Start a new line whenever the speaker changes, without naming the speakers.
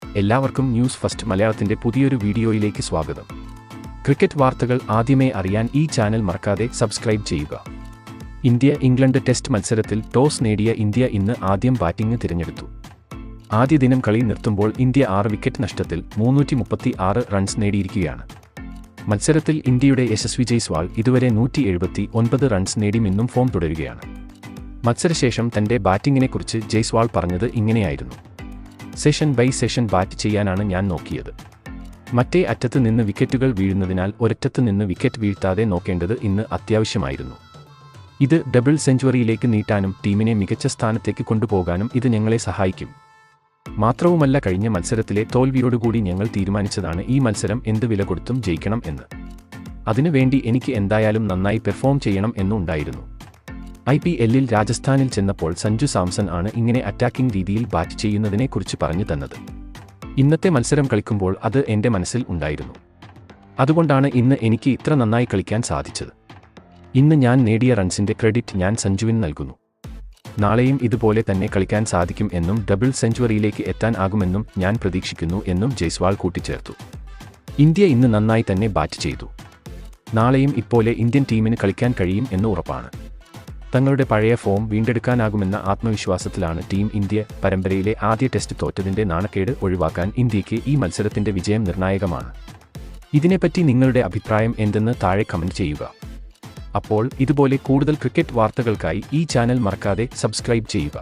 എല്ലാവർക്കും news first മലയാളത്തിന്റെ പുതിയൊരു വീഡിയോയിലേക്ക് സ്വാഗതം. ക്രിക്കറ്റ് വാർത്തകൾ ആദ്യമേ അറിയാൻ ഈ ചാനൽ മറക്കാതെ സബ്സ്ക്രൈബ് ചെയ്യുക. ഇന്ത്യ-ഇംഗ്ലണ്ട് ടെസ്റ്റ് മത്സരത്തിൽ ടോസ് നേടിയ ഇന്ത്യ ഇന്ന് ആദ്യം ബാറ്റിംഗ് തിരഞ്ഞെടുത്തു. ആദ്യ ദിനം കളി നിർത്തുമ്പോൾ ഇന്ത്യ 6 വിക്കറ്റ് നഷ്ടത്തിൽ 336 റൺസ് നേടിയിരിക്കുകയാണ്. മത്സരത്തിൽ ഇന്ത്യയുടെ യശസ്വി ജയ്സ്വാൾ ഇതുവരെ 179 റൺസ് നേടി മിന്നും ഫോം തുടരുകയാണ്. മത്സരശേഷം തന്റെ ബാറ്റിംഗിനെക്കുറിച്ച് ജയ്സ്വാൾ പറഞ്ഞത് ഇങ്ങനെയായിരുന്നു: സെഷൻ ബൈ സെഷൻ ബാറ്റ് ചെയ്യാനാണ് ഞാൻ നോക്കിയത്. മറ്റേ അറ്റത്ത് നിന്ന് വിക്കറ്റുകൾ വീഴുന്നതിനാൽ ഒരറ്റത്ത് നിന്ന് വിക്കറ്റ് വീഴ്ത്താതെ നോക്കേണ്ടത് ഇന്ന് അത്യാവശ്യമായിരുന്നു. ഇത് ഡബിൾ സെഞ്ചുറിയിലേക്ക് നീട്ടാനും ടീമിനെ മികച്ച സ്ഥാനത്തേക്ക് കൊണ്ടുപോകാനും ഇത് ഞങ്ങളെ സഹായിക്കും. മാത്രവുമല്ല, കഴിഞ്ഞ മത്സരത്തിലെ തോൽവിയോടുകൂടി ഞങ്ങൾ തീരുമാനിച്ചതാണ് ഈ മത്സരം എന്ത് വില കൊടുത്തും ജയിക്കണം എന്ന്. അതിനുവേണ്ടി എനിക്ക് എന്തായാലും നന്നായി പെർഫോം ചെയ്യണം എന്നുണ്ടായിരുന്നു. IPL-ൽ രാജസ്ഥാനിൽ ചെന്നപ്പോൾ സഞ്ജു സാംസൺ ആണ് ഇങ്ങനെ അറ്റാക്കിംഗ് രീതിയിൽ ബാറ്റ് ചെയ്യുന്നതിനെക്കുറിച്ച് പറഞ്ഞു തന്നത്. ഇന്നത്തെ മത്സരം കളിക്കുമ്പോൾ അത് എൻ്റെ മനസ്സിൽ ഉണ്ടായിരുന്നു. അതുകൊണ്ടാണ് ഇന്ന് എനിക്ക് ഇത്ര നന്നായി കളിക്കാൻ സാധിച്ചത്. ഇന്ന് ഞാൻ നേടിയ റൺസിൻ്റെ ക്രെഡിറ്റ് ഞാൻ സഞ്ജുവിന് നൽകുന്നു. നാളെയും ഇതുപോലെ തന്നെ കളിക്കാൻ സാധിക്കും എന്നും ഡബിൾ സെഞ്ചുറിയിലേക്ക് എത്താൻ ആകുമെന്നും ഞാൻ പ്രതീക്ഷിക്കുന്നു എന്നും ജയ്സ്വാൾ കൂട്ടിച്ചേർത്തു. ഇന്ത്യ ഇന്ന് നന്നായി തന്നെ ബാറ്റ് ചെയ്തു. നാളെയും ഇപ്പോലെ ഇന്ത്യൻ ടീമിന് കളിക്കാൻ കഴിയും എന്ന് ഉറപ്പാണ്. തങ്ങളുടെ പഴയ ഫോം വീണ്ടെടുക്കാനാകുമെന്ന ആത്മവിശ്വാസത്തിലാണ് ടീം ഇന്ത്യ. പരമ്പരയിലെ ആദ്യ ടെസ്റ്റ് തോറ്റതിൻ്റെ നാണക്കേട് ഒഴിവാക്കാൻ ഇന്ത്യയ്ക്ക് ഈ മത്സരത്തിൻ്റെ വിജയം നിർണായകമാണ്. ഇതിനെപ്പറ്റി നിങ്ങളുടെ അഭിപ്രായം എന്തെന്ന് താഴെ കമന്റ് ചെയ്യുക. അപ്പോൾ ഇതുപോലെ കൂടുതൽ ക്രിക്കറ്റ് വാർത്തകൾക്കായി ഈ ചാനൽ മറക്കാതെ സബ്സ്ക്രൈബ് ചെയ്യുക.